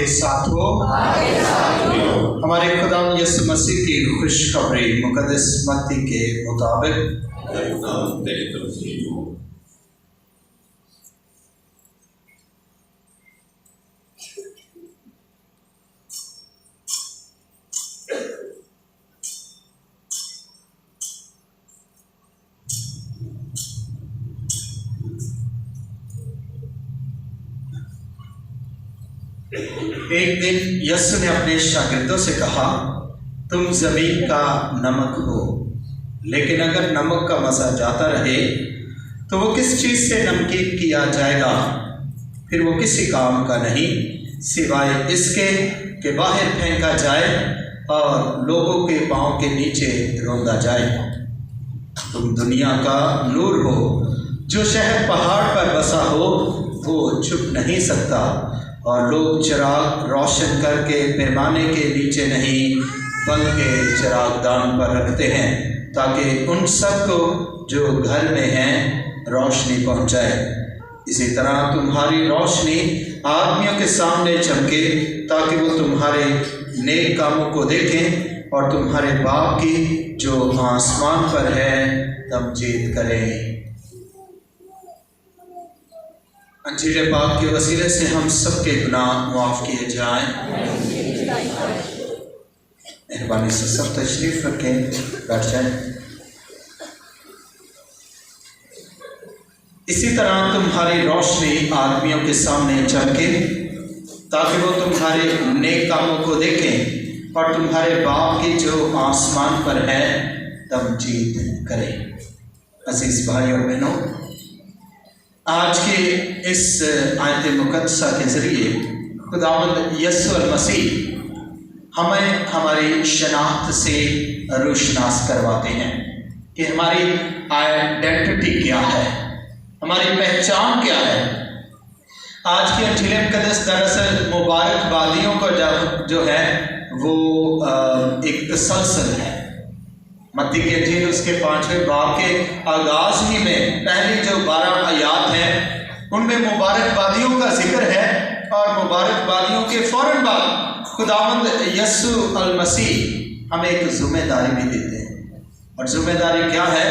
साथ हो। हमारे खुदा यीशु मसीह की खुशखबरी मुकद्दस मत्ती के मुताबिक। एक दिन यीशु ने अपने शागिर्दों से कहा, तुम जमीन का नमक हो, लेकिन अगर नमक का मज़ा जाता रहे तो वो किस चीज़ से नमकीन किया जाएगा? फिर वो किसी काम का नहीं सिवाय इसके कि बाहर फेंका जाए और लोगों के पाँव के नीचे रौंदा जाए। तुम दुनिया का नूर हो। जो शहर पहाड़ पर बसा हो वो छुप नहीं सकता, और लोग चिराग रोशन करके पैमाने के नीचे नहीं बल्कि चिरागदान पर रखते हैं, ताकि उन सबको जो घर में हैं रोशनी पहुंचाए। इसी तरह तुम्हारी रोशनी आदमियों के सामने चमके, ताकि वो तुम्हारे नेक कामों को देखें और तुम्हारे बाप की जो आसमान पर है तमजीद करें। अंजीर पाक के वसीले से हम सबके गुनाह माफ़ किए जाएं। मेहरबानी से सब तशरीफ रखें, बैठ जाएं। इसी तरह तुम्हारी रोशनी आदमियों के सामने चमके, ताकि वो तुम्हारे नेक कामों को देखें और तुम्हारे बाप की जो आसमान पर है तमजीद करें। अजीज भाई और बहनों, आज के इस आयत मुक़द्दसा के ज़रिए खुदावंद यीशु मसीह हमें हमारी शनाख्त से रोशनास करवाते हैं कि हमारी आइडेंटिटी क्या है, हमारी पहचान क्या है। आज की अंजील मुक़द्दस दरअसल मुबारकबादियों का जो है वो एक तसलसल है। मत्ती की अंजील उसके 5वें बाब के आगाज ही में पहली जो 12 आयात हैं उनमें मुबारकबादियों का जिक्र है, और मुबारकबादियों के फौरन बाद खुदावंद यीशु अल मसीह हमें एक जिम्मेदारी भी देते हैं। और जिम्मेदारी क्या है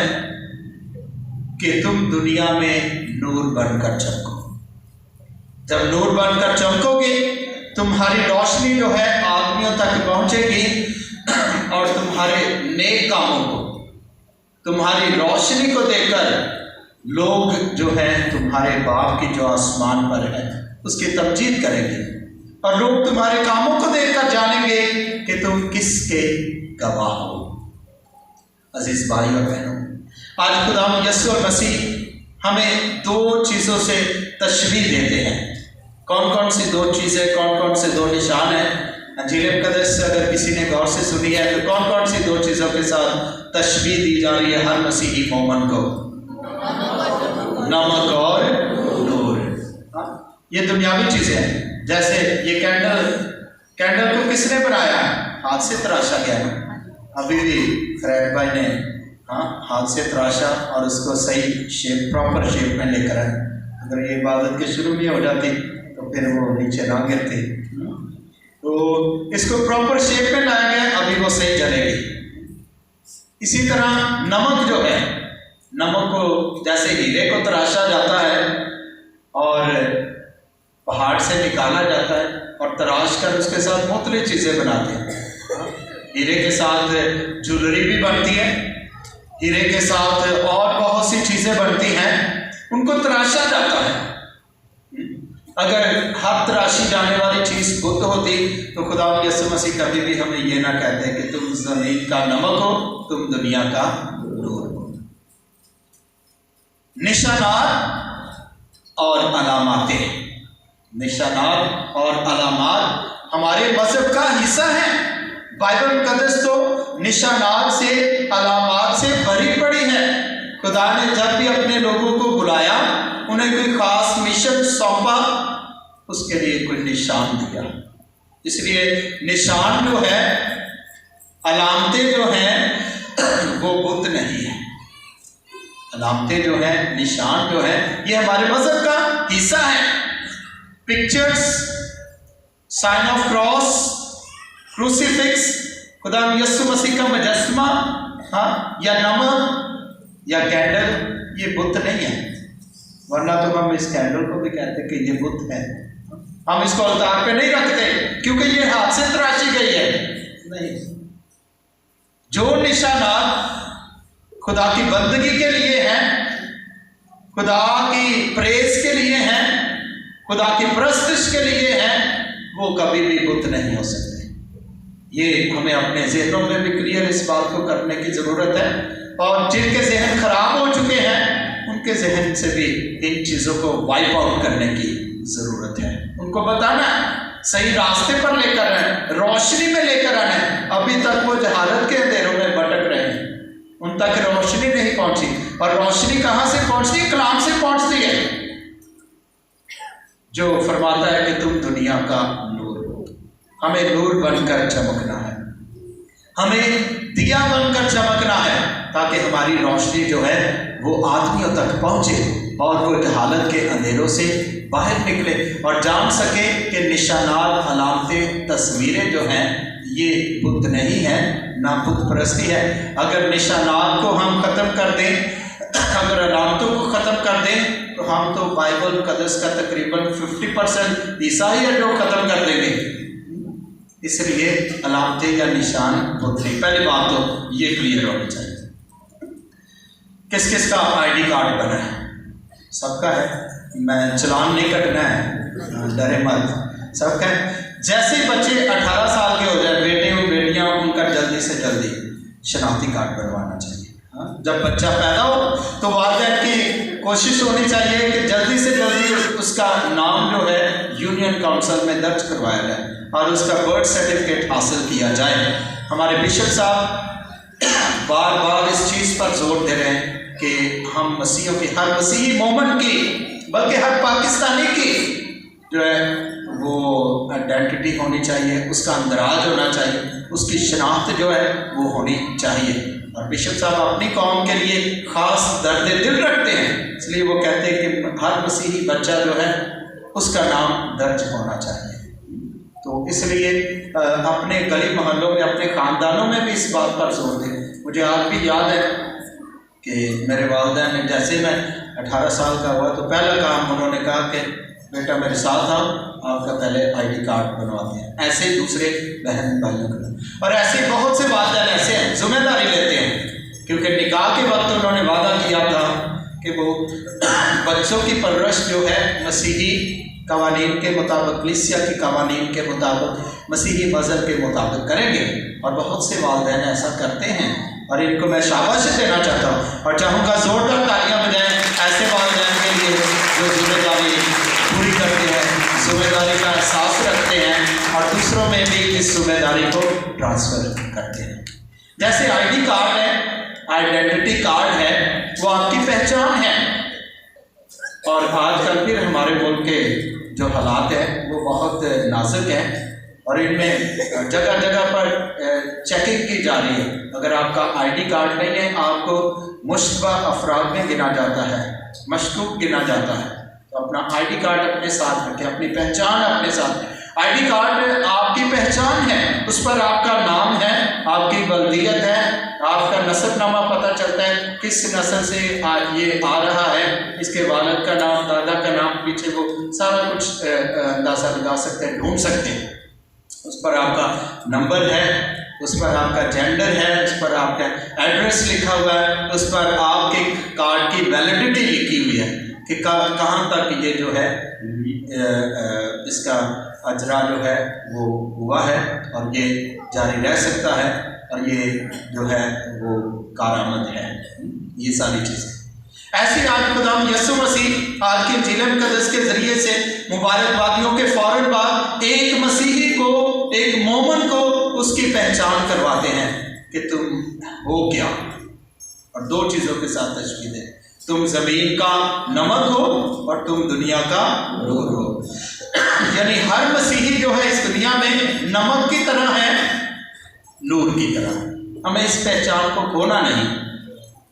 कि तुम दुनिया में नूर बनकर चमको। जब नूर बनकर चमकोगे तुम्हारी रोशनी जो है आदमियों तक पहुंचेगी, और तुम्हारे नेक कामों को, तुम्हारी रोशनी को देखकर लोग जो है तुम्हारे बाप की जो आसमान पर है उसकी तमजीद करेंगे, और लोग तुम्हारे कामों को देखकर जानेंगे कि तुम किसके गवाह हो। अजीज भाई और बहनों, आज खुदा यीशु मसीह हमें 2 चीज़ों से तशबीह देते हैं। कौन कौन सी 2 चीज़ें, कौन कौन से 2 निशान हैं? अंजील मुक़द्दस से अगर किसी ने गौर से सुनी है तो कौन कौन सी 2 चीज़ों के साथ तशबीह दी जा रही है हर मसीही मोमन को? नमक और नूर। ये दुनियावी चीज़ें हैं। जैसे ये कैंडल को किसने बनाया? हाथ से तराशा गया ना। अभी भी फ्रेड भाई ने हाथ से तराशा और उसको सही शेप, प्रॉपर शेप में लेकर आए। अगर ये इबादत के शुरू में हो जाती तो फिर वो नीचे ना गिरती। तो इसको प्रॉपर शेप में लाया गया, अभी वो सही जलेगी। इसी तरह नमक जो है, नमक को जैसे हीरे को तराशा जाता है और पहाड़ से निकाला जाता है और तराश कर उसके साथ मुख्तलिफ चीज़ें बनाते हैं। हीरे के साथ ज्वेलरी भी बनती है, हीरे के साथ और बहुत सी चीज़ें बनती हैं, उनको तराशा जाता है। अगर हर तराशी जाने वाली चीज़ बुत होती तो खुदा यीशु मसीह कभी भी हमें ये ना कहते कि तुम ज़मीन का नमक हो, तुम दुनिया का नूर हो। निशानात और अलामातें, निशानात और अलामात हमारे मज़हब का हिस्सा है। बाइबल मुक़द्दस तो निशानात से, अलामात से भरी पड़ी है। खुदा ने जब भी अपने लोगों को बुलाया, उन्हें कोई खास मिशन सौंपा, उसके लिए कोई निशान दिया। इसलिए निशान जो है, अलामतें जो हैं वो बुत नहीं है। अलामतें जो हैं, निशान जो है, ये हमारे मज़हब का हिस्सा है। Pictures, sign of cross, crucifix, खुदा यीशु मसीह का मुजस्समा, हाँ, या नमक या कैंडल, ये बुत नहीं है। वरना तो हम इस कैंडल को भी कहते कि ये बुत है। हम इसको अलतार पे नहीं रखते क्योंकि ये हाथ से तराशी गई है। नहीं, जो निशानात खुदा की बंदगी के लिए हैं, खुदा की प्रेस के लिए हैं, खुदा की प्रस्तुति के लिए हैं, वो कभी भी बुत नहीं हो सकते। ये हमें अपने जहनों में भी क्लियर इस बात को करने की जरूरत है। और जिनके जहन खराब हो चुके हैं उनके जहन से भी इन चीजों को वाइप आउट करने की जरूरत है। उनको बताना, सही रास्ते पर लेकर आए, रोशनी में लेकर आना। अभी तक वो जहालत के अंधेरों में भटक रहे हैं, उन तक रोशनी नहीं पहुंची। और रोशनी कहां से पहुंचती है? कलाम से पहुंचती है, जो फरमाता है कि तुम दुनिया का नूर हो। हमें नूर बनकर चमकना है, हमें दिया बनकर चमकना है, ताकि हमारी रोशनी जो है वो आदमियों तक पहुंचे और वो जहालत के अंधेरों से बाहर निकले और जान सके कि निशानात, अलामतें, तस्वीरें जो हैं ये बुत नहीं है, ना बुत परस्ती है। अगर निशानात को हम ख़त्म कर दें, अगर अलामतों को ख़त्म कर दें, तो हम तो बाइबल कदस का तकरीबन 50% ईसाई जो ख़त्म कर देंगे। इसलिए अलामतें या निशान बुत नहीं। पहली बात तो ये क्लियर होनी चाहिए। किस किस का आईडी कार्ड बना है? सबका है। मैं चलान नहीं कटना है, डरे मत, सबका है। जैसे बच्चे 18 साल के हो जाए, बेटे और बेटियां, उनका जल्दी से जल्दी शनाख्ती कार्ड बनवाना चाहिए। जब बच्चा पैदा हो तो वालिदैन की कोशिश होनी चाहिए कि जल्दी से जल्दी उसका नाम जो है यूनियन काउंसिल में दर्ज करवाया जाए और उसका बर्थ सर्टिफिकेट हासिल किया जाए। हमारे बिशप साहब बार बार इस चीज़ पर जोर दे रहे हैं कि हम मसीहों की, हर मसीही मोमेंट की, बल्कि हर पाकिस्तानी की जो है वो आइडेंटिटी होनी चाहिए, उसका अंदराज होना चाहिए, उसकी शनाख्त जो है वो होनी चाहिए। और बिशप साहब अपनी कौम के लिए ख़ास दर्द दिल रखते हैं, इसलिए वो कहते हैं कि हर मसीही बच्चा जो है उसका नाम दर्ज होना चाहिए। तो इसलिए अपने गली मोहल्लों में, अपने ख़ानदानों में भी इस बात पर जोर दें। मुझे आज भी याद है कि मेरे वालिदैन ने, जैसे मैं 18 साल का हुआ तो पहला काम उन्होंने कहा कि बेटा मेरे साथ आओ, आपका पहले आईडी कार्ड बनवाते हैं। ऐसे ही दूसरे बहन भाइयों का, और ऐसे बहुत से वालिदैन ऐसे हैं, जिम्मेदारी लेते हैं, क्योंकि निकाह के वक्त उन्होंने वादा किया था कि वो बच्चों की परवरिश जो है मसीही कवानीन के मुताबिक, कलीसिया की कवानीन के मुताबिक, मसीही मज़हब के मुताबिक करेंगे। और बहुत से वालिदैन ऐसा करते हैं और इनको मैं शाबाशी देना चाहता हूँ और चाहूँगा जोरदार तालियां बजाएं ऐसे वालिदैन के लिए जो जिम्मेदारी पूरी करते हैं, जिम्मेदारी का एहसास रखते हैं और दूसरों में भी इस जिम्मेदारी को ट्रांसफ़र करते हैं। जैसे आईडी कार्ड है, आइडेंटिटी कार्ड है, वो आपकी पहचान है। और आजकल फिर हमारे मुल्क के जो हालात हैं वो बहुत नाजुक हैं और इनमें जगह जगह पर चेकिंग की जा रही है। अगर आपका आईडी कार्ड नहीं है, आपको मुश्तबा अफराद में गिना जाता है, मशकूक गिना जाता है। तो अपना आईडी कार्ड अपने साथ रखें, अपनी पहचान अपने साथ। आईडी कार्ड आपकी पहचान है, उस पर आपका नाम है, आपकी बल्दियत है, आपका नस्बनामा पता चलता है, किस नस्ल से ये आ रहा है, इसके वालिद का नाम, दादा का नाम, पीछे वो सारा कुछ अंदाज़ा लगा सकते हैं, ढूंढ सकते हैं। उस पर आपका नंबर है, उस पर आपका जेंडर है, उस पर आपका एड्रेस लिखा हुआ है, उस पर आपके कार्ड की वैलिडिटी लिखी हुई है कि कहाँ तक ये जो है इसका अजरा जो है वो हुआ है और ये जारी रह सकता है और ये जो है वो कारामद है। ये सारी चीज़ें ऐसी आज खुदाम यीशु मसीह आज के इंजील मुक़द्दस के ज़रिए से मुबारकबादियों के फ़ौरन बाद एक मसीही को, एक मोमिन को उसकी पहचान करवाते हैं कि तुम हो क्या। और दो चीज़ों के साथ तशबीह दें, तुम ज़मीन का नमक हो और तुम दुनिया का नूर हो। यानी हर मसीही जो है इस दुनिया में नमक की तरह है, नूर की तरह। हमें इस पहचान को खोना नहीं।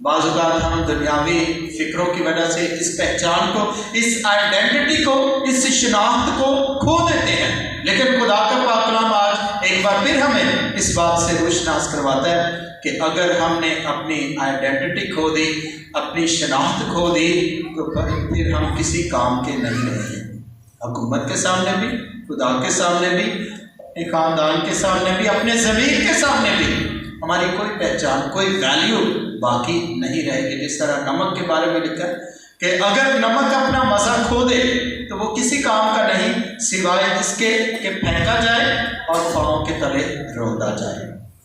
बाज़ औक़ात हम दुनियावी फ़िक्रों की वजह से इस पहचान को, इस आइडेंटिटी को, इस शनाख्त को खो देते हैं। लेकिन खुदा का पाक कलाम आज एक बार फिर हमें इस बात से रोशनास करवाता है कि अगर हमने अपनी आइडेंटिटी खो दी, अपनी शनाख्त खो दी, तो फिर हम किसी काम के नहीं रहेंगे। हुकूमत के सामने भी, खुदा के सामने भी, अपने ख़ानदान के सामने भी, अपने ज़मीर के सामने भी हमारी कोई पहचान, कोई वैल्यू बाकी नहीं रहेगी। जिस तरह नमक के बारे में लिखा है कि अगर नमक अपना मज़ा खो दे तो वो किसी काम का नहीं, सिवाय इसके कि फेंका जाए और पाँव के तले रौंदा जाए।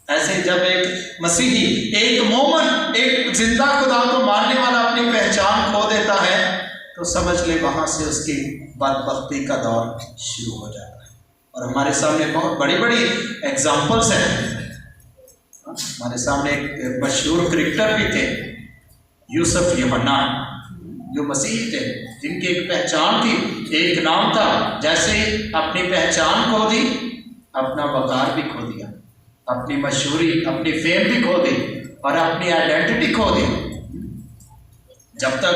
ऐसे जब एक मसीही, एक मोमन, एक जिंदा खुदा को मानने वाला अपनी पहचान खो देता है तो समझ ले वहाँ से उसकी बदबख्ती का दौर शुरू हो जाता है। और हमारे सामने बहुत बड़ी बड़ी एग्जाम्पल्स हैं। हमारे सामने एक मशहूर क्रिकेटर भी थे, यूसुफ यूहन्ना, जो मसीही थे, जिनकी एक पहचान थी, एक नाम था। जैसे ही अपनी पहचान खो दी, अपना वकार भी खो दिया, अपनी मशहूरी, अपनी फेम भी खो दी और अपनी आइडेंटिटी खो दी। जब तक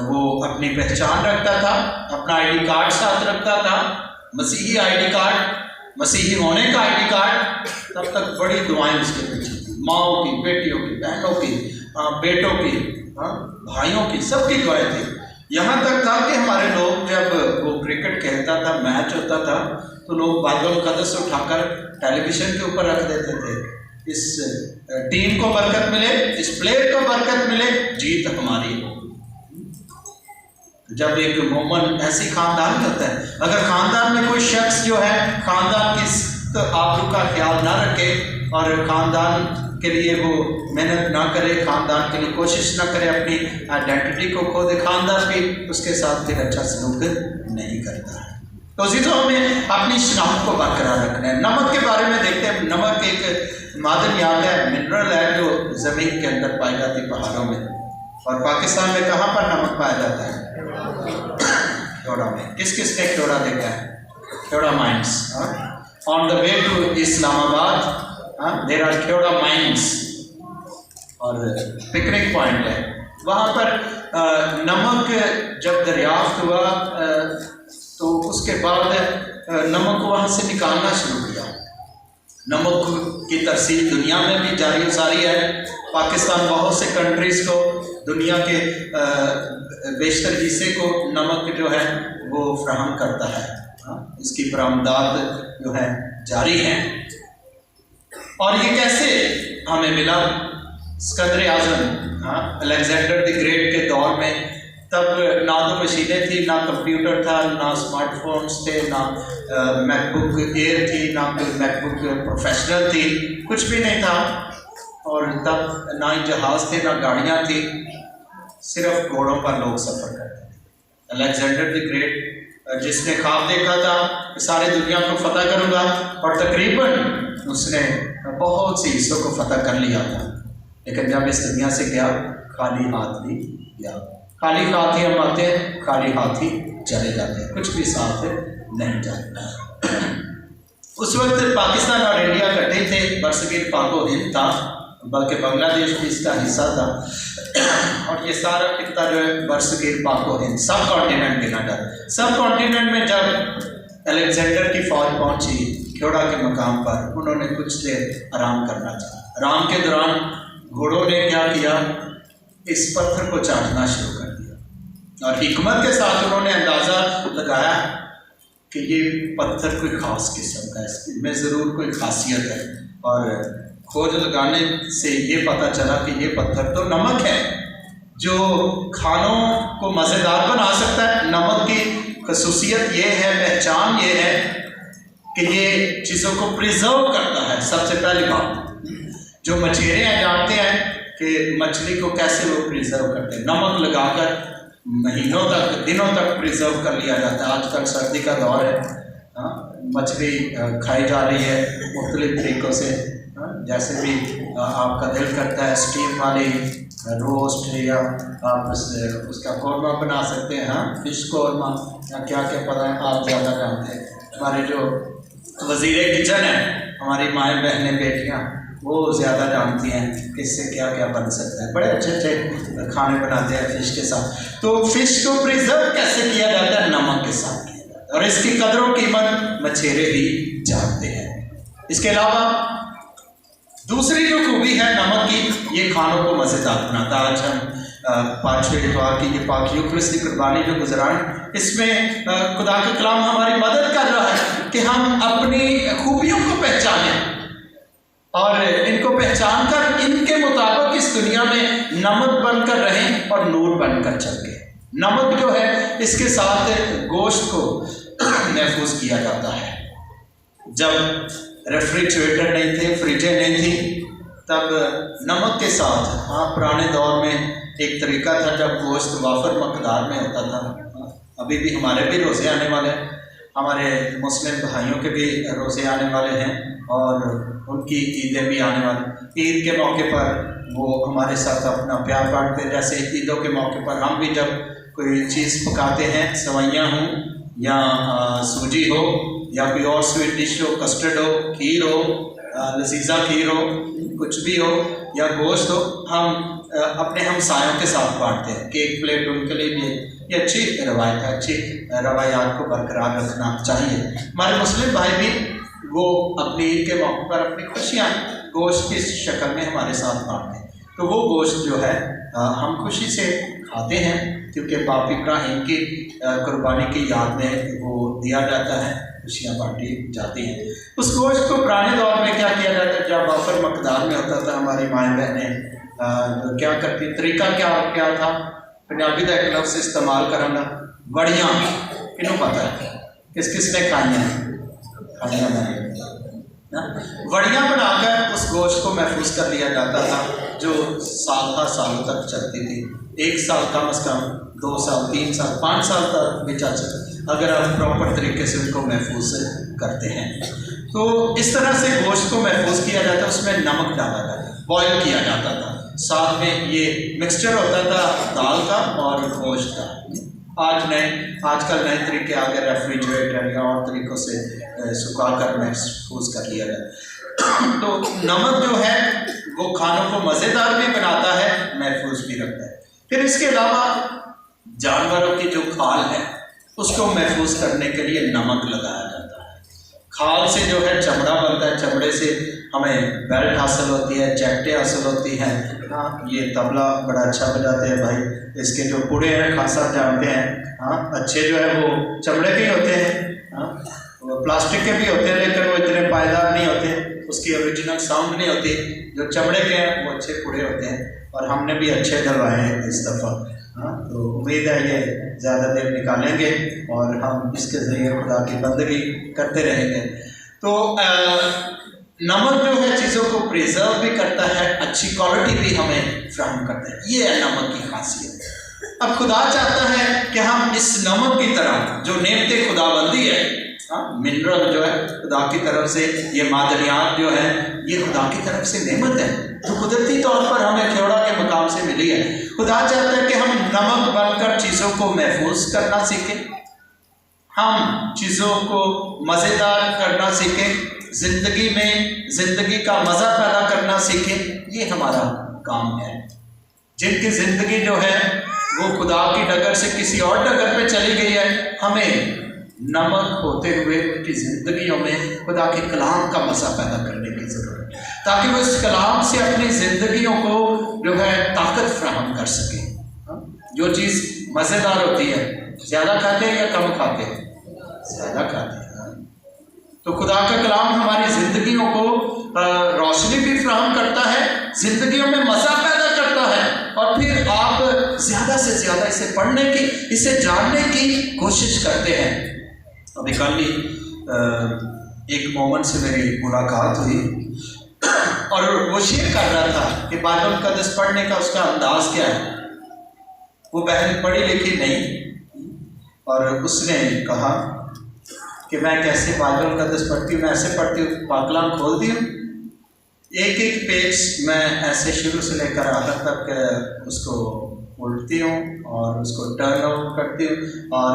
वो अपनी पहचान रखता था, अपना आईडी कार्ड साथ रखता था, मसीही आईडी कार्ड, मसीही होने का आईडी कार्ड, तब तक बड़ी दुआएं उसके पीछे थी। माँओं की, बेटियों की, बहनों की, बेटों की, भाइयों की, सबकी दुआएं थी। यहाँ तक था कि हमारे लोग, जब वो क्रिकेट खेलता था, मैच होता था, तो लोग बादल मुक़द्दस उठाकर टेलीविज़न के ऊपर रख देते थे। इस टीम को बरकत मिले, इस प्लेयर को बरकत मिले, जीत हमारी हो। जब एक मोमन ऐसी खानदान करता है, अगर खानदान में कोई शख्स जो है खानदान की तो आबरू का ख्याल ना रखे और ख़ानदान के लिए वो मेहनत ना करे, ख़ानदान के लिए कोशिश ना करे, अपनी आइडेंटिटी को खो दे, ख़ानदान भी उसके साथ फिर अच्छा सलूक नहीं करता है। तो इसी हमें अपनी शनाख्त को बरकरार रखना है। नमक के बारे में देखते हैं। नमक एक मादन याद है, मिनरल है, जो ज़मीन के अंदर पाई जाती है, पहाड़ों में। और पाकिस्तान में कहाँ पर नमक पाया जाता है? खेड़ा में। किस किस ने खेड़ा देखा है? Khewra mines. On the way to Islamabad there are Khewra mines और पिकनिक पॉइंट है वहाँ पर। नमक जब दरियाफ्त हुआ तो उसके बाद नमक को वहाँ से निकालना शुरू किया। नमक की तरसील दुनिया में भी जारी सारी है। पाकिस्तान बहुत से कंट्रीज़ को, दुनिया के बेशतर हिस्से को नमक जो है वो फराहम करता है। इसकी बरामदात जो है जारी है। और ये कैसे हमें मिला? सिकंदर आज़म, अलेक्जेंडर द ग्रेट के दौर में, तब ना तो मशीनें थी, ना कंप्यूटर था, ना स्मार्टफोन्स थे, ना मैकबुक एयर थी, ना कोई मैकबुक प्रोफेशनल थी, कुछ भी नहीं था। और तब ना ही जहाज़ थे, ना गाड़ियाँ थी, सिर्फ घोड़ों पर लोग सफ़र करते थे। अलेक्जेंडर द ग्रेट, जिसने ख्वाब देखा था कि सारी दुनिया को फतह करूँगा, और तकरीबन उसने बहुत सी हिस्सों को फतह कर लिया था, लेकिन जब इस दुनिया से गया खाली हाथ ही गया। खाली हाथ ही हम आते हैं, खाली हाथ ही चले जाते हैं, कुछ भी साथ नहीं जाता। उस वक्त पाकिस्तान और इंडिया इकट्ठे थे, बरसगीर पाको हिंद था, बल्कि बांग्लादेश भी इसका हिस्सा था। और ये सारा खित्ता जो है बरसगीर पाको हिंद, सब कॉन्टिनेंट के अंदर, सब कॉन्टिनेंट में जब अलेक्जेंडर की फौज पहुंची खेड़ा के मकाम पर, उन्होंने कुछ देर आराम करना चाहा। आराम के दौरान घोड़ों ने क्या किया? इस पत्थर को चाटना शुरू कर दिया और हिकमत के साथ उन्होंने अंदाज़ा लगाया कि ये पत्थर कोई ख़ास किस्म का है, इसमें ज़रूर कोई खासियत है। और खोज लगाने से ये पता चला कि ये पत्थर तो नमक है, जो खानों को मज़ेदार बना सकता है। नमक की खसूसियत ये है, पहचान ये है कि ये चीज़ों को प्रिजर्व करता है। सबसे पहली बात, जो मछेरे हैं जानते हैं कि मछली को कैसे वो प्रिजर्व करते हैं। नमक लगाकर महीनों तक, दिनों तक प्रिजर्व कर लिया जाता है। आजकल सर्दी का दौर है, मछली खाई जा रही है मुख्तलिफ तरीक़ों से, जैसे भी आपका दिल करता है, स्टीम वाली, रोस्ट, या आप उसका कौरमा बना सकते हैं, फिश कौरमा, या क्या क्या पता है, आप ज़्यादा जानते हैं। हमारे जो वज़ीर किचन है, हमारी माएँ बहनें बेटियाँ, वो ज़्यादा जानती हैं कि इससे क्या क्या बन सकता है। बड़े अच्छे अच्छे खाने बनाते हैं फ़िश के साथ। तो फ़िश को प्रिजर्व कैसे किया जाता है? नमक के साथ किया जाता है, और इसकी कदर व कीमत मछेरे ही जानते हैं। इसके अलावा दूसरी जो खूबी है नमक की, ये खानों को मज़ेदार बनाता है। आज हम पाँचवें इतवार की ये पाक यूक्रिस्ट की कुर्बानी जो गुजराएं, इसमें खुदा का कलाम हमारी मदद कर रहा है कि हम अपनी खूबियों को पहचानें और इनको पहचान कर इनके मुताबिक इस दुनिया में नमक बनकर रहें और नूर बनकर चमके। नमक जो है इसके साथ गोश्त को महफूज किया जाता है। जब रेफ्रिजरेटर नहीं थे, फ्रिजें नहीं थी, तब नमक के साथ, हाँ पुराने दौर में एक तरीका था जब गोश्त वाफर मकदार में होता था। अभी भी हमारे भी रोज़े आने वाले हैं, हमारे मुस्लिम भाइयों के भी रोज़े आने वाले हैं और उनकी ईदें भी आने वाली। ईद के मौके पर वो हमारे साथ अपना प्यार बांटते हैं। जैसे ईदों के मौके पर हम भी जब कोई चीज़ पकाते हैं, सवैयाँ हों या सूजी हो या कोई और स्वीट डिश हो, कस्टर्ड हो, खीर हो, लजीजा खीर हो, कुछ भी हो या गोश्त हो, हम अपने हमसायों के साथ बांटते हैं। केक प्लेट उनके लिए भी ये अच्छी रवायत है, अच्छी रवायात को बरकरार रखना चाहिए। हमारे मुस्लिम भाई भी वो अपनी ईद के मौके पर अपनी खुशियाँ गोश्त की शक्ल में हमारे साथ बांटते हैं। तो वो गोश्त जो है हम खुशी से खाते हैं, क्योंकि बाप इब्राहिम की कुर्बानी की याद में वो दिया जाता है, खुशियाँ बांटी जाती हैं। उस गोश्त को पुराने दौर में क्या किया जाता है, जब वाफर मकदार में होता था, हमारी माएँ बहनें क्या करती, तरीका क्या था? पंजाबी का एक लफ्ज़ इस्तेमाल करना, वड़ियाँ, किन्हों पता है किस किस ने खाई हैं? वड़ियाँ बनाकर उस गोश्त को महफूज कर लिया जाता था, जो सालों तक चलती थी। 1 साल कम से कम, 2 साल, 3 साल, 5 साल तक भी चल सकती, अगर आप प्रॉपर तरीके से उनको महफूज करते हैं। तो इस तरह से गोश्त को महफूज किया जाता है, उसमें नमक डाला जाता, बॉयल किया जाता था, साथ में ये मिक्सचर होता था दाल का और गोश्त का। आजकल नए तरीके आ गए, रेफ्रिजरेटर या और तरीक़ों से सुखा कर महफूज कर लिया जाए। तो नमक जो है वो खानों को मज़ेदार भी बनाता है, महफूज भी रखता है। फिर इसके अलावा जानवरों की जो खाल है उसको महफूज करने के लिए नमक लगाया जाता है। खाल से जो है चमड़ा बनता है, चमड़े से हमें बेल्ट हासिल होती है, जैकेटें हासिल होती हैं। हाँ, ये तबला बड़ा अच्छा बजाते हैं भाई, इसके जो पुड़े हैं खासा जानते हैं। हाँ, अच्छे जो है वो चमड़े के ही होते हैं। हाँ, वो प्लास्टिक के भी होते हैं, लेकिन वो इतने पायदार नहीं होते, उसकी ओरिजिनल साउंड नहीं होती। जो चमड़े के हैं वो अच्छे पुड़े होते हैं, और हमने भी अच्छे डलवाए हैं इस दफ़ा। हाँ, तो उम्मीद है ये ज़्यादा देर निकालेंगे और हम इसके ज़रिए खुदा की बंदगी करते रहेंगे। तो नमक जो है चीज़ों को प्रिजर्व भी करता है, अच्छी क्वालिटी भी हमें फ्राहम करता है। ये है नमक की खासियत। अब खुदा चाहता है कि हम इस नमक की तरह जो नेमते खुदाबंदी है, मिनरल जो है खुदा की तरफ से, ये मादनियात जो है ये खुदा की तरफ से नेमत है, जो कुदरती तौर पर हमें खेड़ा के मकाम से मिली है। खुदा चाहता है कि हम नमक बनकर चीज़ों को महफूज करना सीखें, हम चीज़ों को मज़ेदार करना सीखें, ज़िंदगी में ज़िंदगी का मज़ा पैदा करना सीखें। ये हमारा काम है। जिनकी ज़िंदगी जो है वो खुदा की डगर से किसी और डगर पे चली गई है, हमें नमक होते हुए उनकी ज़िंदगियों में खुदा के कलाम का मज़ा पैदा करने की ज़रूरत है, ताकि वो इस कलाम से अपनी ज़िंदगियों को जो है ताकत फ्राहम कर सकें। जो चीज़ मज़ेदार होती है, ज़्यादा खाते हैं या कम खाते हैं? ज़्यादा खाते हैं। तो खुदा का कलाम हमारी ज़िंदगियों को रोशनी भी फ्राहम करता है, ज़िंदगियों में मज़ा पैदा करता है, और फिर आप ज़्यादा से ज़्यादा इसे पढ़ने की, इसे जानने की कोशिश करते हैं। अभी कल ही एक मोमेंट से मेरी मुलाकात हुई और वो शेयर कर रहा था कि बाइबल मुक़द्दस पढ़ने का उसका अंदाज़ क्या है। वो बहन पढ़ी लिखी नहीं, और उसने कहा कि मैं कैसे बाइबल मुक़द्दस पढ़ती हूँ, मैं ऐसे पढ़ती हूँ, पाकलाम खोल दी हूँ, एक एक पेज मैं ऐसे शुरू से लेकर आखिर तक उसको उल्टती हूँ और उसको टर्न आउट करती हूँ, और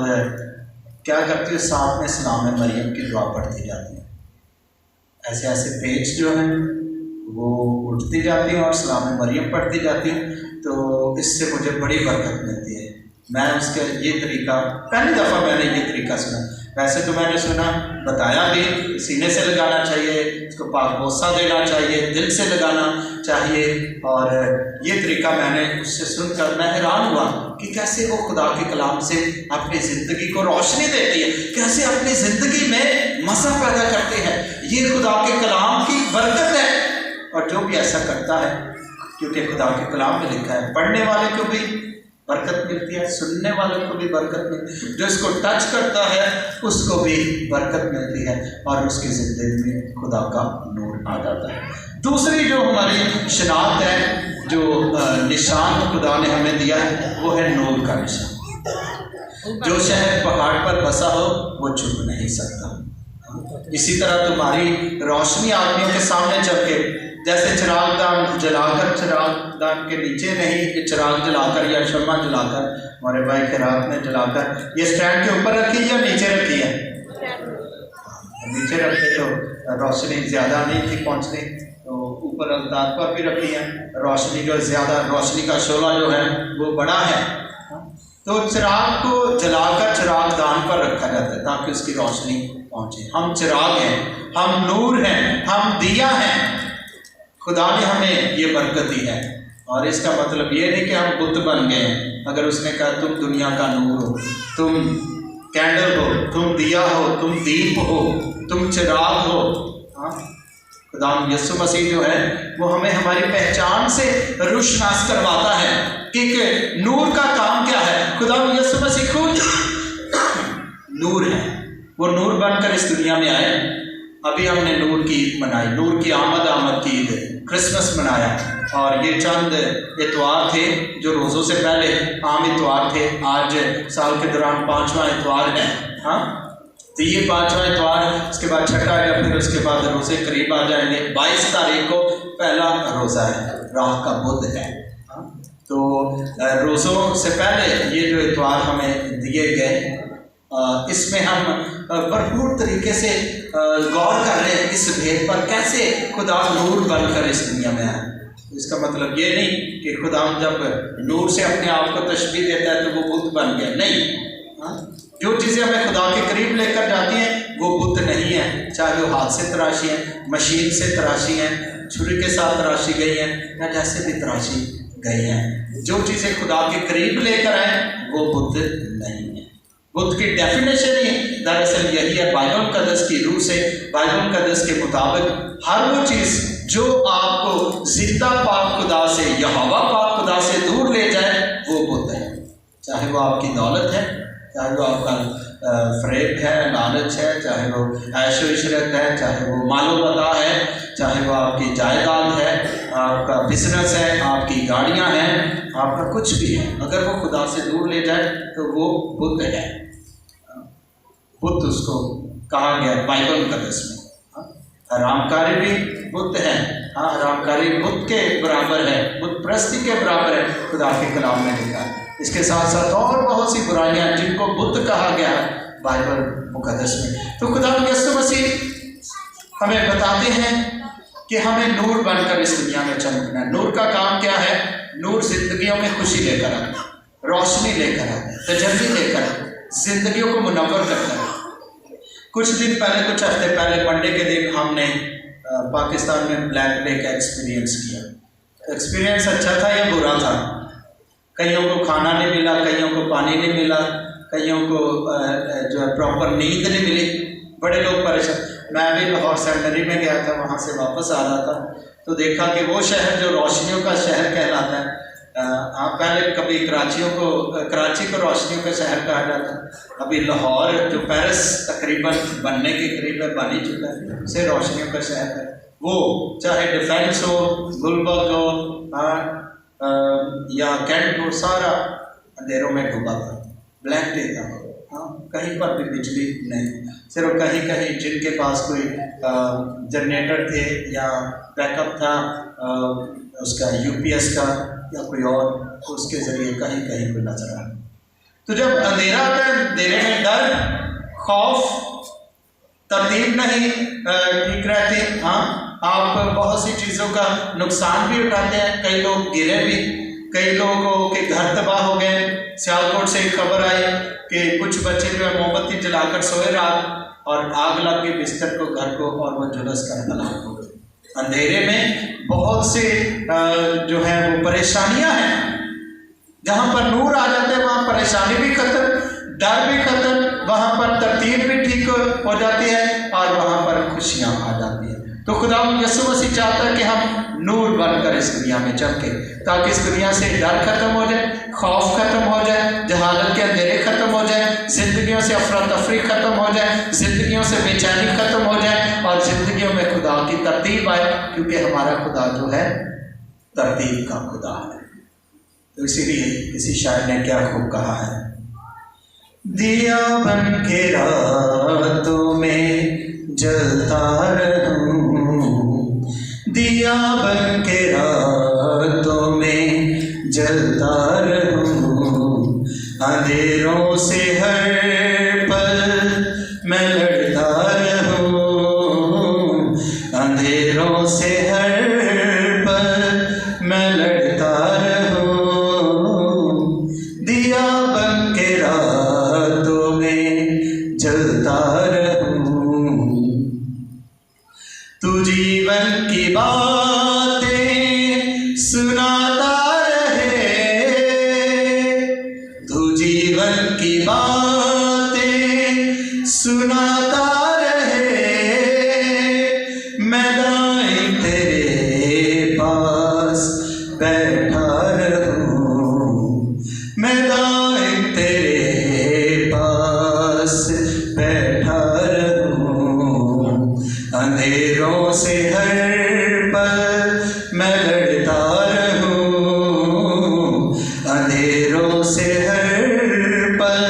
क्या करती हूँ, साथ में सलाम मरियम की दुआ पढ़ती जाती है। ऐसे ऐसे पेज जो हैं वो उठती जाती हूँ और सलाम मरियम पढ़ती जाती हूँ, तो इससे मुझे बड़ी बरकत मिलती है। मैं उसका ये तरीका पहली दफ़ा मैंने ये तरीका सुना। वैसे तो मैंने सुना, बताया भी, सीने से लगाना चाहिए, इसको पाक बोसा देना चाहिए, दिल से लगाना चाहिए, और ये तरीका मैंने उससे सुनकर मैं हैरान हुआ कि कैसे वो खुदा के कलाम से अपनी ज़िंदगी को रोशनी देती है, कैसे अपनी ज़िंदगी में मज़ा पैदा करते हैं। ये खुदा के कलाम की बरकत है। और जो भी ऐसा करता है, क्योंकि खुदा के कलाम में लिखा है, पढ़ने वाले को भी बरकत मिलती है, सुनने वालों को भी बरकत मिलती है, जो इसको टच करता है उसको भी बरकत मिलती है, और उसकी ज़िंदगी में खुदा का नूर आ जाता है। दूसरी जो हमारी शनाख्त है, जो निशान खुदा ने हमें दिया है, वो है नूर का निशान। जो शहर पहाड़ पर बसा हो वो छुप नहीं सकता। इसी तरह तुम्हारी रोशनी आदमियों के सामने चमके, जैसे चिरागदान जलाकर, चिरागदान के नीचे नहीं, चिराग जलाकर या शम्मा जलाकर, हमारे भाई के रात में जलाकर, ये स्टैंड के ऊपर रखी या नीचे रखी है? नीचे रखे तो रोशनी ज़्यादा नहीं थी पहुँचनी, तो ऊपर अवतार पर भी रखी है। रोशनी जो ज़्यादा, रोशनी का शोला जो है वो बड़ा है, तो चिराग को जलाकर चिरागदान पर रखा जाता है ताकि उसकी रोशनी पहुँचे। हम चिराग हैं, हम नूर हैं, हम दिया हैं। खुदा ने हमें ये बरकत दी है, और इसका मतलब ये नहीं कि हम बुत बन गए हैं। अगर उसने कहा तुम दुनिया का नूर हो, तुम कैंडल हो, तुम दिया हो, तुम दीप हो, तुम चिराग हो। हाँ, खुदा यीशु मसीह जो है वो हमें हमारी पहचान से रोशनास करवाता है कि नूर का काम क्या है। खुदा यीशु मसीह खुद नूर है, वो नूर बनकर इस दुनिया में आए। अभी हमने नूर की ईद मनाई, नूर की आमद की ईद, क्रिसमस मनाया, और ये चंद इतवार थे जो रोज़ों से पहले आम इतवार थे। आज साल के दौरान 5वां इतवार है। हाँ, तो ये 5वां इतवार, उसके बाद छठा है, फिर उसके बाद रोज़े करीब आ जाएंगे। 22 तारीख को पहला रोज़ा है, राह का बुध है। तो रोज़ों से पहले ये जो इतवार हमें दिए गए, इसमें हम भरपूर तरीके से गौर कर रहे हैं इस भेद पर, कैसे खुदा नूर बनकर इस दुनिया में आया। इसका मतलब ये नहीं कि खुदा जब नूर से अपने आप को तशबीह देता है तो वो बुत बन गया, नहीं। हाँ, जो चीज़ें हमें खुदा के करीब लेकर जाती हैं वो बुत नहीं है, चाहे वो हाथ से तराशी हैं, मशीन से तराशी हैं, छुरी के साथ तराशी गई हैं, या जैसे भी तराशी गई हैं। जो चीज़ें खुदा के करीब लेकर आए वो बुत नहीं है। बुद्ध की डेफिनेशन ही दरअसल यही है, बाइबल मुक़द्दस की रूह से, बाइबल मुक़द्दस के मुताबिक हर वो चीज़ जो आपको जिंदा पाक खुदा से, यहोवा पाक खुदा से दूर ले जाए वो बुद्ध है। चाहे वो आपकी दौलत है, चाहे वो आपका फ़रेब है, लालच है, चाहे वो ऐशो इशरत है, चाहे वो मालो बता है, चाहे वो आपकी जायदाद है, आपका बिजनेस है, आपकी गाड़ियाँ हैं, आपका कुछ भी है, अगर वो खुदा से दूर ले जाए तो वो बुद्ध है। बुद्ध उसको कहा गया बाइबल मुक़द्दस में। हरामकारी भी बुद्ध है। हाँ, हरामकारी बुद्ध के बराबर है, बुद्ध प्रस्ती के बराबर है, खुदा के कलाम में लिखा है। इसके साथ साथ और बहुत सी बुराइयां जिनको बुद्ध कहा गया है बाइबल मुक़द्दस में। तो खुदा यीशु मसीह हमें बताते हैं कि हमें नूर बनकर इस दुनिया में चमकना है। नूर का काम क्या है? नूर जिंदगियों में खुशी लेकर आता है, रोशनी लेकर आता है, तजल्ली लेकर आता है, जिंदगियों को मुनव्वर करता है। कुछ दिन पहले, कुछ हफ्ते पहले, मंडे के दिन हमने पाकिस्तान में ब्लैक डे का एक्सपीरियंस किया। एक्सपीरियंस अच्छा था या बुरा था? कईयों को खाना नहीं मिला, कईयों को पानी नहीं मिला, कईयों को जो है प्रॉपर नींद नहीं मिली, बड़े लोग परेशान। मैं भी लाहौर सेमिनरी में गया था, वहाँ से वापस आ रहा था तो देखा कि वो शहर जो रोशनियों का शहर कहलाता है, पहले कभी कराची को रोशनियों का शहर कहा जाता है, अभी लाहौर जो पेरिस तकरीबन बनने के करीब है, बन ही चुका है, उसे रोशनियों का शहर है। वो चाहे डिफेंस हो, गुलबर्ग हो, या कैंट हो, सारा अंधेरों में डूबा था, ब्लैक डे था। हाँ, कहीं पर भी बिजली नहीं, सिर्फ कहीं कहीं जिनके पास कोई जनरेटर थे या बैकअप था उसका यूपीएस का या कोई और, तो उसके ज़रिए कहीं कहीं को नजर आया। तो जब अंधेरा आता है, अंधेरे में डर, खौफ, तरतीब नहीं ठीक रहती। हाँ, आप बहुत सी चीज़ों का नुकसान भी उठाते हैं। कई लोग गिरे भी, कई लोगों के घर तबाह हो गए। सियालकोट से एक खबर आई कि कुछ बच्चे जो है मोमबत्ती जलाकर सोए रात और आग लग गई बिस्तर को, घर को, और वो झुलस कर हलाक हो गए। अंधेरे में बहुत से जो है वो परेशानियां हैं। जहाँ पर नूर आ जाता है वहाँ परेशानी भी खत्म, डर भी खत्म, वहाँ पर तरतीब भी ठीक हो जाती है और वहाँ पर खुशियाँ आ जाती हैं। तो खुदा यीशु मसीह चाहता है कि हम नूर बनकर इस दुनिया में चमके, ताकि इस दुनिया से डर खत्म हो जाए, खौफ खत्म हो जाए, जहालत के अंधेरे खत्म हो जाए, जिंदगियों से अफरा तफरी खत्म हो जाए, जिंदगियों से बेचैनी खत्म हो जाए और जिंदगियों में खुदा की तरतीब आए, क्योंकि हमारा खुदा जो है तरतीब का खुदा है। तो इसीलिए किसी शायर ने क्या खूब कहा है, दिया बन के रातों में जलता रहूं, दिया बन के रातों में जलता रहूं, अंधेरों से हर पल मैं लड़ता रहूं, अंधेरों से हर पल मैं लड़ता रहूं, दिया बन के रातों में जलता रहूं। तू जीवन की बातें सुनाता रहे, तू जीवन की बातें सुनाता रहे, मैं दाएं तेरे पास बैठा रहूं, मैं दाएं तेरे पास बैठा रहूं, अंधेरों से हर पल मैं लड़ता रहूं, अंधेरों से हर पल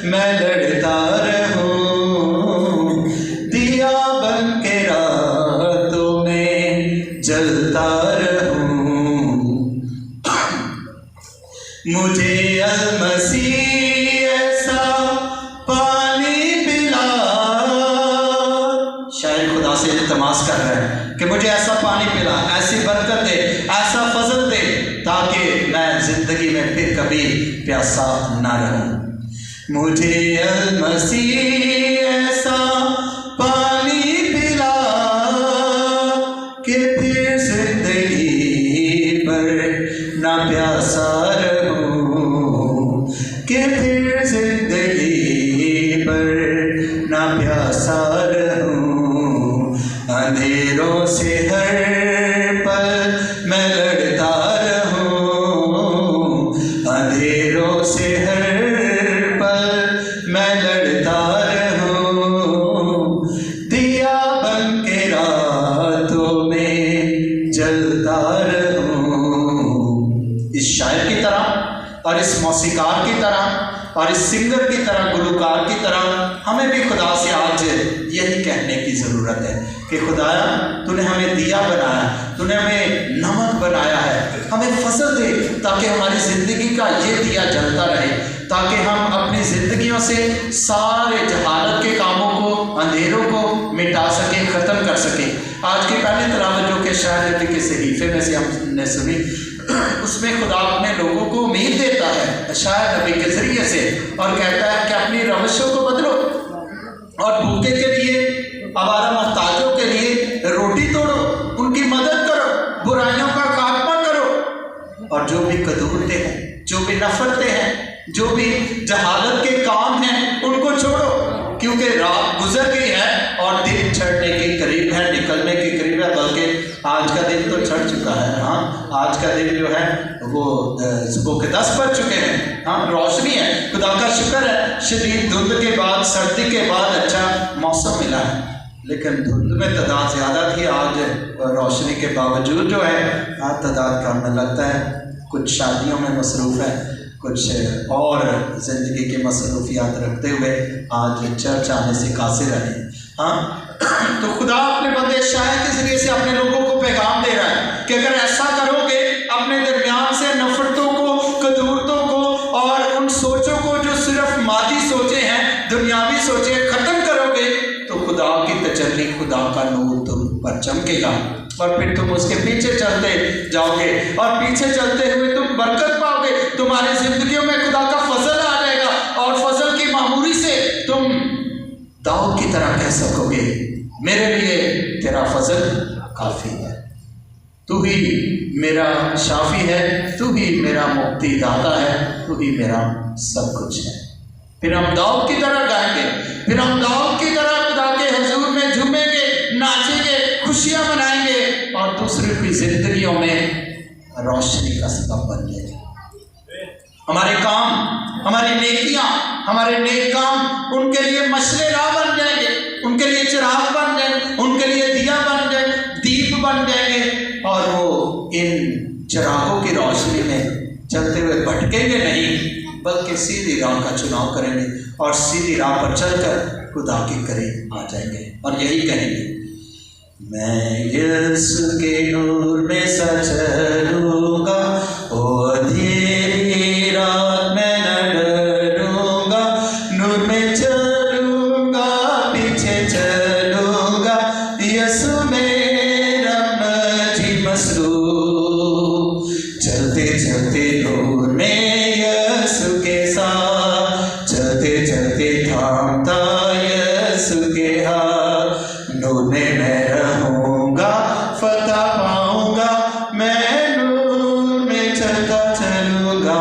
मैं लड़ता रहूं, दिया बन के रातों में जलता रहूं, मुझे अलमसीह ऐसा पानी पिला, शायद खुदा से इल्तिमास कर रहे हैं कि मुझे ऐसा पानी पिला, ऐसी बरकत दे, ऐसा फजल दे, ताकि मैं जिंदगी में फिर कभी प्यासा ना रहूं। मुझे अलमसीह ऐसा पानी पिला कि फिर जिंदगी पर ना प्यासा रहूं, कि फिर जिंदगी पर ना प्यासा रहूं, अंधेरों से हर पल मैं लड़ता रहूं, अंधेरों से हर पल मैं लड़ता रहूं, दिया बन के रातों में जलता रहूं। इस शायर की तरह और इस मौसीकार की तरह और इस सिंगर की तरह, गुलूकार की तरह हमें भी खुदा से आज यही कहने की ज़रूरत है कि खुदाया तूने हमें दिया बनाया, तूने हमें नमक बनाया है, हमें फजल दे ताकि हमारी ज़िंदगी का ये दिया जलता रहे, ताकि हम अपनी ज़िंदगियों से सारे जहालत के कामों को, अंधेरों को मिटा सकें, ख़त्म कर सकें। आज की पहली तिलावत जो कि शायद नबी के सहीफे में से हमने सुनी, उसमें खुदा अपने लोगों को उम्मीद देता है शायद नबी के ज़रिए से, और कहता है कि अपनी रवशों को बदलो और भूखे के लिए, आवारा मोहताजों के लिए रोटी तोड़ो, उनकी मदद करो, बुराइयों का खात्मा करो, और जो भी कदूरते हैं, जो भी नफरतें हैं, जो भी जहालत के काम हैं, उनको छोड़ो, क्योंकि रात गुजर गई है और दिन चढ़ने के करीब है, निकलने के करीब है, बल्कि आज का दिन तो चढ़ चुका है। हाँ, आज का दिन जो है वो सुबह के 10 बज चुके हैं। हाँ, रोशनी है, खुदा का शुक्र है। शदीद धुंध के बाद, सर्दी के बाद अच्छा मौसम मिला है, लेकिन धुंध में तादाद ज़्यादा थी। आज रोशनी के बावजूद जो है आज तादाद कम में लगता है। कुछ शादियों में मसरूफ़ है, कुछ और ज़िंदगी की मसरूफियात रखते हुए आज चर्च आने से कासिर रहे। हाँ, तो खुदा अपने बंदे शायर के ज़रिए से अपने लोगों को पैगाम दे रहा है कि अगर ऐसा करोगे, अपने दरमियान से नफरतों को, कदूरतों को और उन सोचों को जो सिर्फ मादी सोचे हैं, दुनियावी सोचे ख़त्म करोगे, तो खुदा तुम पर चमकेगा और फिर तुम उसके पीछे चलते जाओगे और पीछे चलते हुए तुम बरकत पाओगे। तुम्हारी जिंदगियों में खुदा का फजल आ जाएगा और फजल की मामूरी से तुम दाऊद की तरह कह सकोगे, मेरे लिए तेरा फजल काफी है, तू ही मेरा शाफी है, तू ही मेरा मुक्ति दाता है, तू ही मेरा सब कुछ है। फिर हम दाऊद की तरह गाएंगे, फिर हम दाऊद की तरह खुदा के हुजूर में झूमेंगे, नाचेंगे, खुशियां मनाएंगे और दूसरों की जिंदगियों में रोशनी का सबब बन जाएंगे। हमारे काम, हमारी नेकियां, हमारे नेक काम उनके लिए मशले राह बन जाएंगे, उनके लिए चिराग बन जाएंगे, उनके लिए दिया बन जाएंगे, दीप बन जाएंगे और वो इन चिरागों की रोशनी में चलते हुए भटकेंगे नहीं, बल्कि सीधी राह का चुनाव करेंगे और सीधी राह पर चलकर खुदा के करीब आ जाएंगे और यही कहेंगे, मैं यीशु के नूर में चलूंगा, ओ अंधेरी रात में न डरूंगा, नूर में चलूंगा, पीछे चलूंगा, यीशु मेरा मजी मसरूफ, चलते चलते नूर में यीशु के साथ, चलते चलते थामता यीशु के हाथ, नूर में मैं रहूंगा, फतह पाऊंगा, मैं नूर में चलता चलूंगा।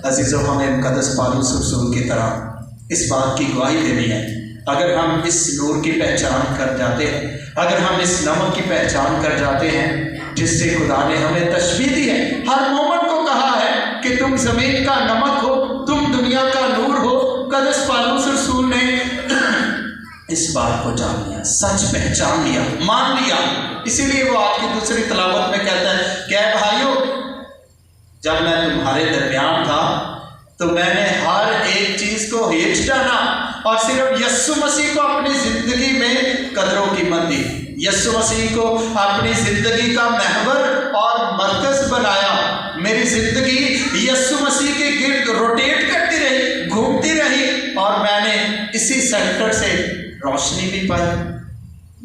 अजीजों, हमें मुकद्दस पौलुस रसूल की तरह इस बात की गवाही देनी है, अगर हम इस नूर की पहचान कर जाते हैं, अगर हम इस नमक की पहचान कर जाते हैं जिससे खुदा ने हमें तशबीह दी है, हर मोमिन को कहा है कि तुम जमीन का नमक हो, तुम दुनिया का नूर हो। मुकद्दस पौलुस रसूल ने इस बात को जान लिया, सच पहचान लिया, मान लिया। इसीलिए वो आज की दूसरी तलावत में कहता है कि ऐ भाइयों, जब मैं तुम्हारे दरमियान था तो मैंने हर एक चीज को हेठ डाला और सिर्फ यीशु मसीह को अपनी जिंदगी में कदरों कीमत दी, यीशु मसीह को अपनी जिंदगी का महवर और मरकज बनाया। मेरी जिंदगी यीशु मसीह के गिर्द रोटेट करती रही, घूमती रही और मैंने इसी सेंटर से रोशनी भी पाई,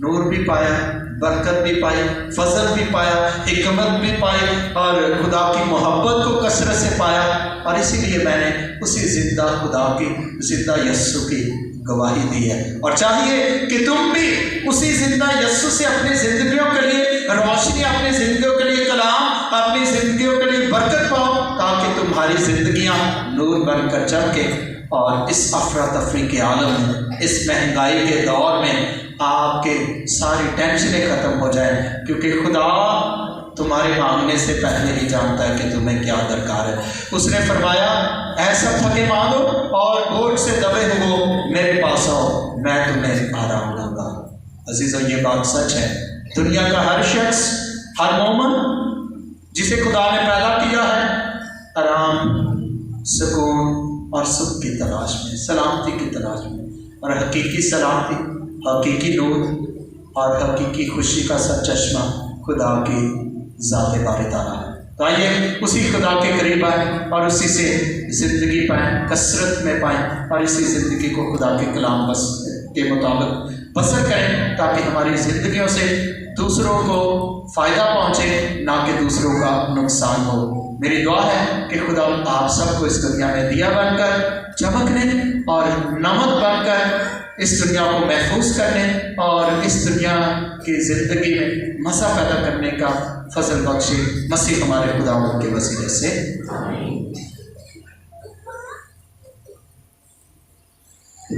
नूर भी पाया, बरकत भी पाई, फजल भी पाया, हिकमत भी पाई और खुदा की मोहब्बत को कसरत से पाया। और इसीलिए मैंने उसी जिंदा खुदा की, जिंदा यीशु की गवाही दी है। और चाहिए कि तुम भी उसी जिंदा यीशु से अपनी जिंदगियों के लिए रोशनी, अपनी जिंदगियों के लिए कलाम, अपनी जिंदगियों के लिए बरकत पाओ, ताकि तुम्हारी जिंदगियां नूर बनकर चमके और इस अफरा तफरी के आलम में, इस महंगाई के दौर में आपके सारी टेंशनें खत्म हो जाए, क्योंकि खुदा तुम्हारे मांगने से पहले ही जानता है कि तुम्हें क्या दरकार है। उसने फरमाया, ऐसा थके मांगो और बोझ से दबे हो मेरे पास आओ, मैं तुम्हें आराम दूंगा। अजीजों, ये बात सच है। दुनिया का हर शख्स, हर मोमिन जिसे खुदा ने पैदा किया है, आराम, सुकून और सुख की तलाश में, सलामती की तलाश में, और हकीकी सलामती, हकीकी नूर और हकीकी खुशी का सरचश्मा खुदा की ज़ात बारी ताला है। तो आइए उसी खुदा के करीब आए और उसी से ज़िंदगी पाएँ, कसरत में पाएँ और इसी ज़िंदगी को खुदा के कलाम बस के मुताबिक बसर करें, ताकि हमारी ज़िंदगियों से दूसरों को फ़ायदा पहुँचे, ना कि दूसरों का नुकसान हो। मेरी दुआ है कि खुदा आप सबको इस दुनिया में दिया बनकर चमकने और नमक बनकर इस दुनिया को महफूज करने और इस दुनिया की ज़िंदगी में मज़ा पैदा करने का फजल बख्शे। मसीह हमारे खुदा के वसीले से आमीन।